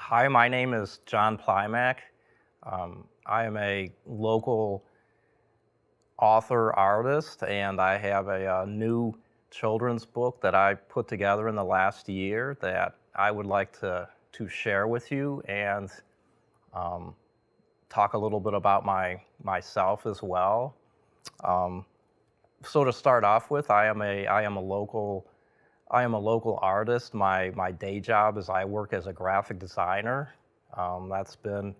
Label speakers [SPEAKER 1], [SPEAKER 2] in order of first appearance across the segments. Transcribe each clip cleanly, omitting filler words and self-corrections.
[SPEAKER 1] Hi, my name is John Plymak. I am a local author artist, and I have a new children's book that I put together in the last year that I would like to share with you and um, talk a little bit about myself as well. Um, so to start off with, I am a local artist. My day job is I work as a graphic designer. That's been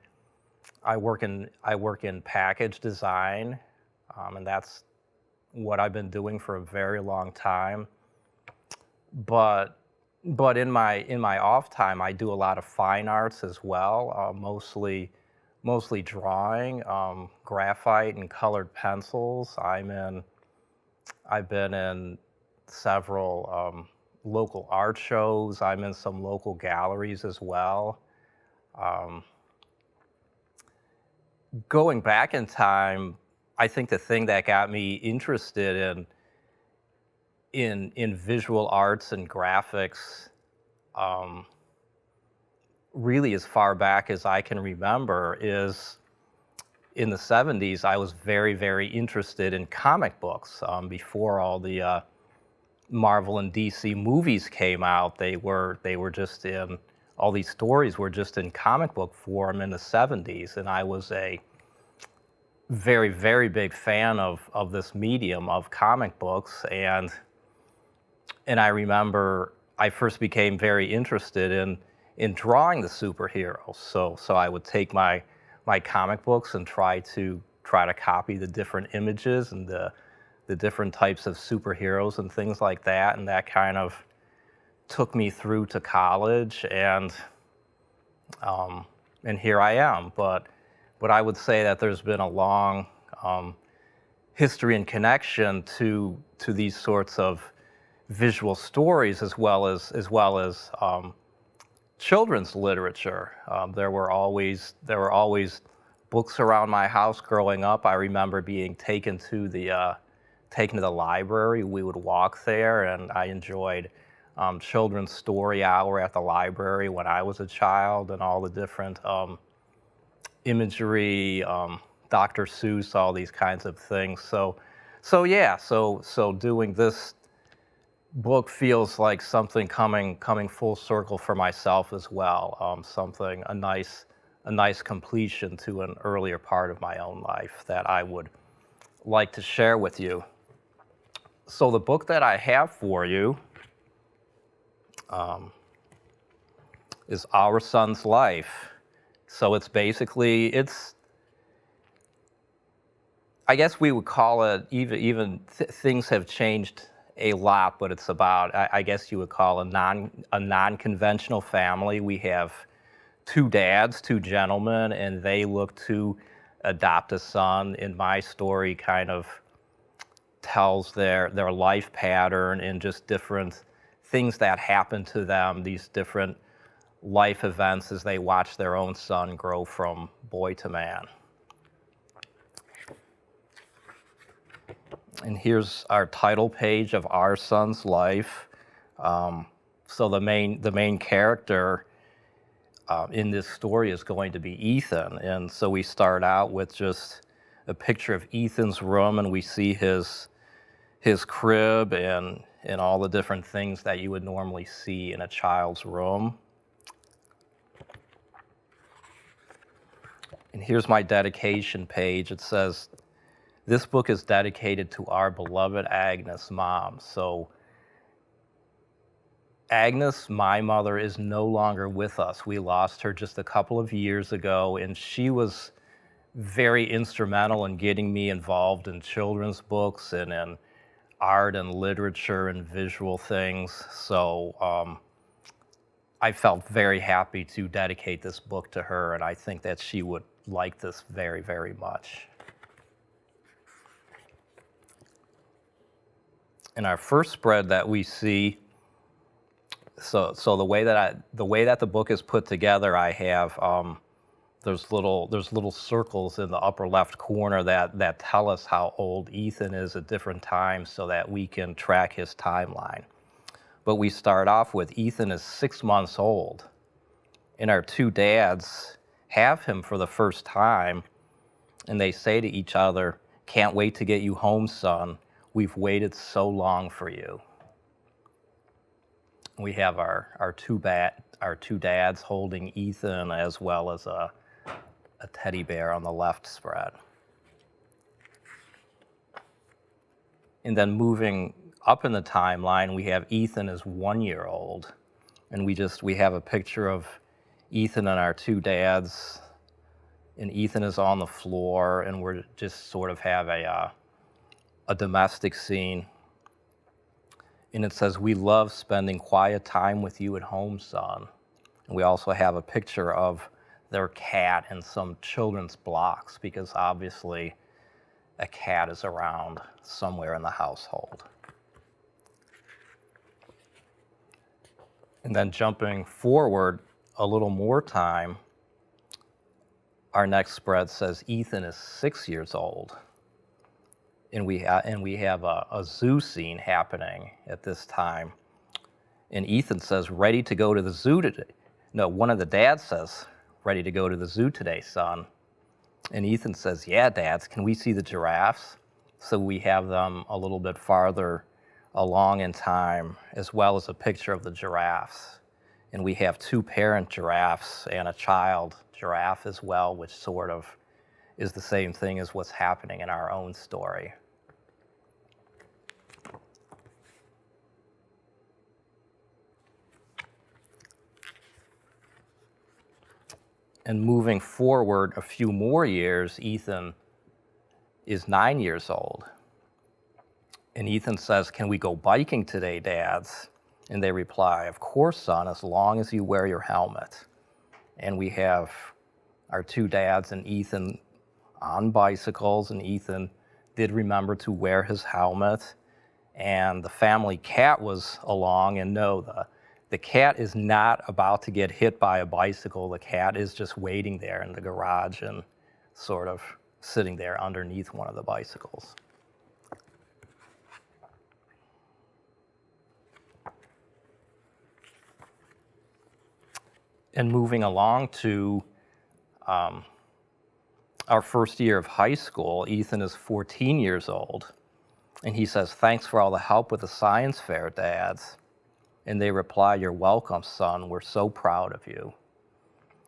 [SPEAKER 1] I work in package design, and that's what I've been doing for a very long time. But in my off time, I do a lot of fine arts as well, mostly drawing, graphite and colored pencils. I've been in several local art shows. I'm in some local galleries as well. Um, Going back in time, I think the thing that got me interested in visual arts and graphics, um, really as far back as I can remember, is in the 70s. I was very, very interested in comic books. Before all the Marvel and DC movies came out, they were just in all these stories were just in comic book form in the 70s, and I was a very, very big fan of this medium of comic books, and I remember I first became very interested in drawing the superheroes. So I would take my comic books and try to copy the different images and the different types of superheroes and things like that, and that kind of took me through to college, and here I am. But I would say that there's been a long history and connection to these sorts of visual stories as well as children's literature. There were always books around my house growing up. I remember being taken to the library. We would walk there, and I enjoyed children's story hour at the library when I was a child, and all the different imagery, Dr. Seuss, all these kinds of things. So doing this book feels like something coming full circle for myself as well. Something a nice completion to an earlier part of my own life that I would like to share with you. So the book that I have for you is Our Son's Life. So I guess we would call it, even things have changed a lot, but it's about, I guess you would call a non-conventional family. We have two dads, two gentlemen, and they look to adopt a son. In my story, kind of tells their life pattern and just different things that happen to them, these different life events as they watch their own son grow from boy to man. And here's our title page of Our Son's Life. So the main character in this story is going to be Ethan, and so we start out with just a picture of Ethan's room, and we see his crib and all the different things that you would normally see in a child's room. And here's my dedication page. It says, "This book is dedicated to our beloved Agnes, Mom." So Agnes, my mother, is no longer with us. We lost her just a couple of years ago, and she was very instrumental in getting me involved in children's books and in art and literature and visual things. So I felt very happy to dedicate this book to her, and I think that she would like this very, very much. In our first spread that we see, so the way that the book is put together, I have there's little circles in the upper left corner that tell us how old Ethan is at different times, so that we can track his timeline. But we start off with Ethan is 6 months old, and our two dads have him for the first time, and they say to each other, "Can't wait to get you home, son. We've waited so long for you." We have our two dads holding Ethan, as well as a teddy bear on the left spread. And then moving up in the timeline, we have Ethan as 1 year old. And we have a picture of Ethan and our two dads, and Ethan is on the floor, and we're just sort of have a domestic scene. And it says, "We love spending quiet time with you at home, son." And we also have a picture of their cat and some children's blocks, because obviously a cat is around somewhere in the household. And then jumping forward a little more time, our next spread says Ethan is 6 years old. And we have a zoo scene happening at this time. And Ethan says, "Ready to go to the zoo today?" No, one of the dads says, "Ready to go to the zoo today, son?" And Ethan says, "Yeah, dads, can we see the giraffes?" So we have them a little bit farther along in time, as well as a picture of the giraffes. And we have two parent giraffes and a child giraffe as well, which sort of is the same thing as what's happening in our own story. And moving forward a few more years, Ethan is 9 years old. And Ethan says, "Can we go biking today, dads?" And they reply, "Of course, son, as long as you wear your helmet." And we have our two dads and Ethan on bicycles, and Ethan did remember to wear his helmet. And the family cat was along, and no, the cat is not about to get hit by a bicycle. The cat is just waiting there in the garage and sort of sitting there underneath one of the bicycles. And moving along to our first year of high school, Ethan is 14 years old. And he says, "Thanks for all the help with the science fair, dads." And they reply, "You're welcome, son. We're so proud of you."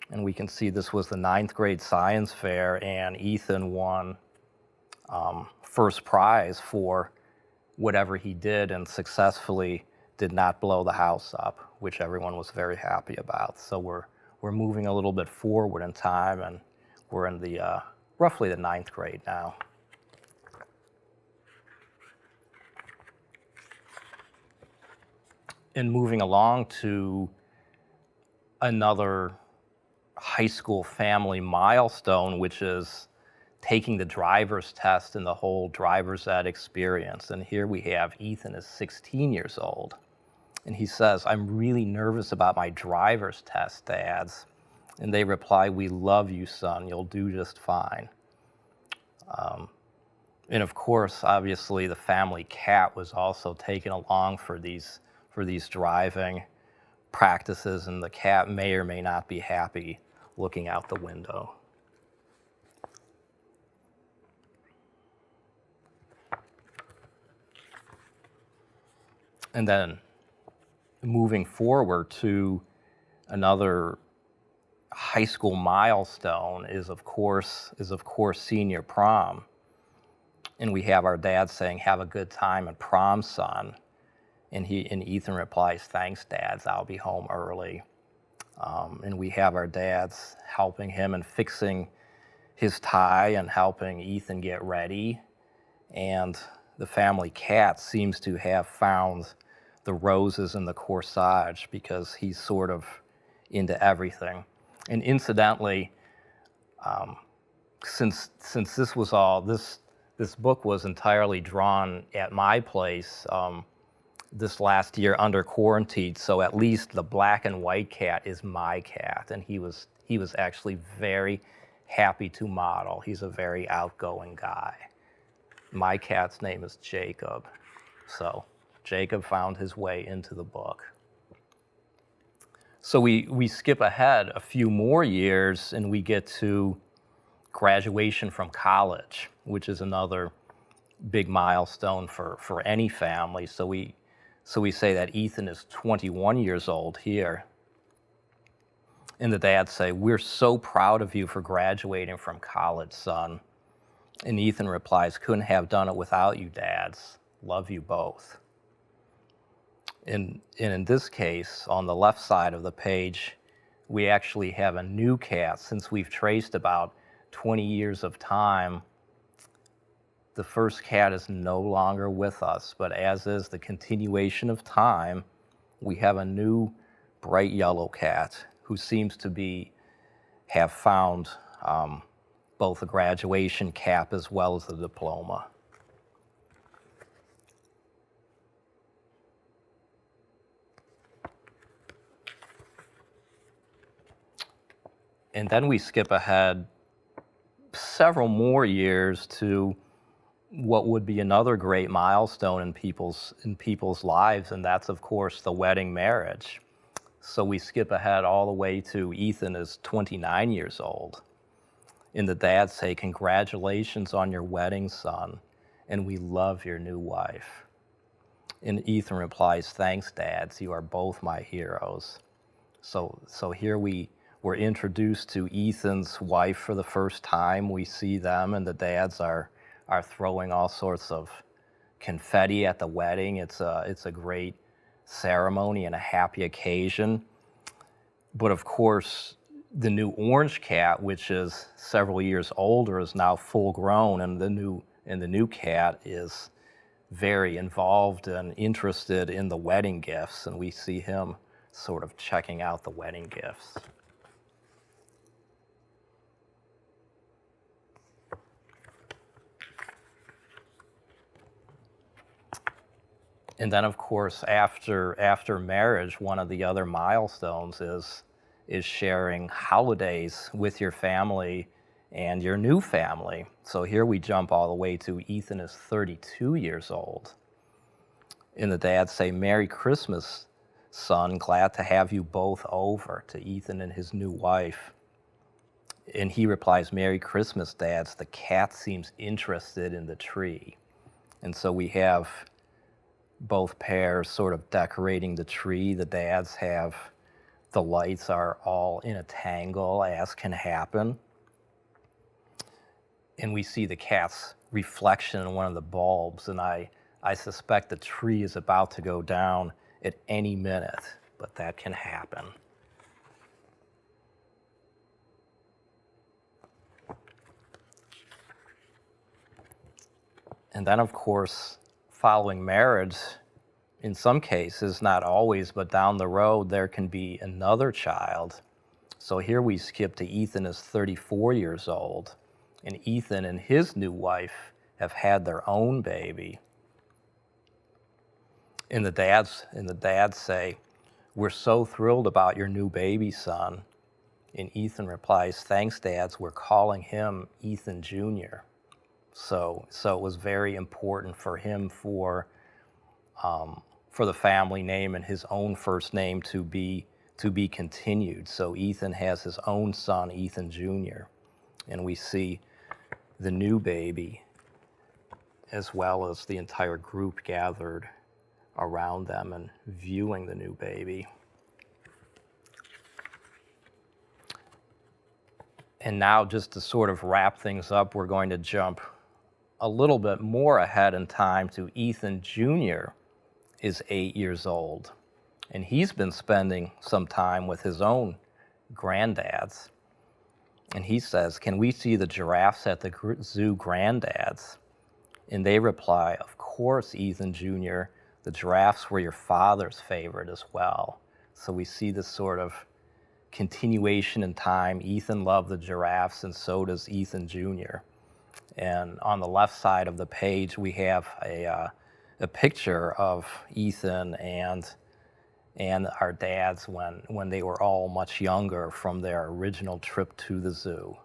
[SPEAKER 1] And we can see this was the 9th grade science fair, and Ethan won first prize for whatever he did, and successfully did not blow the house up, which everyone was very happy about. So we're moving a little bit forward in time, and we're in the roughly the 9th grade now. And moving along to another high school family milestone, which is taking the driver's test and the whole driver's ed experience. And here we have Ethan is 16 years old. And he says, "I'm really nervous about my driver's test, dads." And they reply, "We love you, son. You'll do just fine." And of course, obviously, the family cat was also taken along for these driving practices, and the cat may or may not be happy looking out the window. And then moving forward to another high school milestone is of course senior prom. And we have our dad saying, "Have a good time at prom, son." And Ethan replies, "Thanks, dads, I'll be home early." And we have our dads helping him and fixing his tie and helping Ethan get ready. And the family cat seems to have found the roses and the corsage, because he's sort of into everything. And incidentally, since this was all this book was entirely drawn at my place this last year under quarantine, so at least the black and white cat is my cat, and he was actually very happy to model. He's a very outgoing guy. My cat's name is Jacob, so Jacob found his way into the book. So we skip ahead a few more years and we get to graduation from college, which is another big milestone for any family. So we say that Ethan is 21 years old here. And the dads say, "We're so proud of you for graduating from college, son." And Ethan replies, "Couldn't have done it without you, dads. Love you both." And in this case, on the left side of the page, we actually have a new cat. Since we've traced about 20 years of time, the first cat is no longer with us, but as is the continuation of time, we have a new bright yellow cat who seems to have found both a graduation cap as well as the diploma. And then we skip ahead several more years to what would be another great milestone in people's lives, and that's of course the wedding marriage. So we skip ahead all the way to Ethan is 29 years old. And the dads say, "Congratulations on your wedding, son, and we love your new wife." And Ethan replies, "Thanks, dads, you are both my heroes." So here we're introduced to Ethan's wife for the first time. We see them, and the dads are throwing all sorts of confetti at the wedding. It's a great ceremony and a happy occasion. But of course, the new orange cat, which is several years older, is now full grown, and the new cat is very involved and interested in the wedding gifts, and we see him sort of checking out the wedding gifts. And then, of course, after marriage, one of the other milestones is sharing holidays with your family and your new family. So here we jump all the way to Ethan is 32 years old. And the dads say, "Merry Christmas, son. Glad to have you both over," to Ethan and his new wife. And he replies, "Merry Christmas, dads. The cat seems interested in the tree." And so we have both pairs sort of decorating the tree. The dads have the lights are all in a tangle, as can happen. And we see the cat's reflection in one of the bulbs, and I suspect the tree is about to go down at any minute, but that can happen. And then, of course, following marriage, in some cases, not always, but down the road, there can be another child. So here we skip to Ethan is 34 years old, and Ethan and his new wife have had their own baby. And the dads say, "We're so thrilled about your new baby, son." And Ethan replies, "Thanks, dads, we're calling him Ethan Jr." So it was very important for him for the family name and his own first name to be continued. So Ethan has his own son, Ethan Jr., and we see the new baby as well as the entire group gathered around them and viewing the new baby. And now, just to sort of wrap things up, we're going to jump a little bit more ahead in time to Ethan Jr. is 8 years old, and he's been spending some time with his own granddads. And he says, "Can we see the giraffes at the zoo, granddads?" And they reply, "Of course, Ethan Jr., the giraffes were your father's favorite as well." So we see this sort of continuation in time. Ethan loved the giraffes, and so does Ethan Jr. And on the left side of the page, we have a picture of Ethan and our dads when they were all much younger from their original trip to the zoo.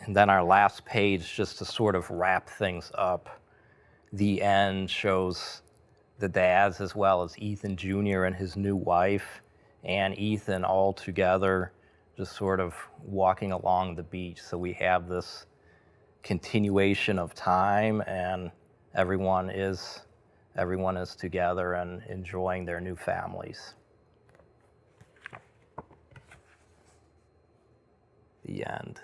[SPEAKER 1] And then our last page, just to sort of wrap things up, the end shows the dads as well as Ethan Jr. and his new wife and Ethan all together just sort of walking along the beach. So we have this continuation of time, and everyone is together and enjoying their new families. The end.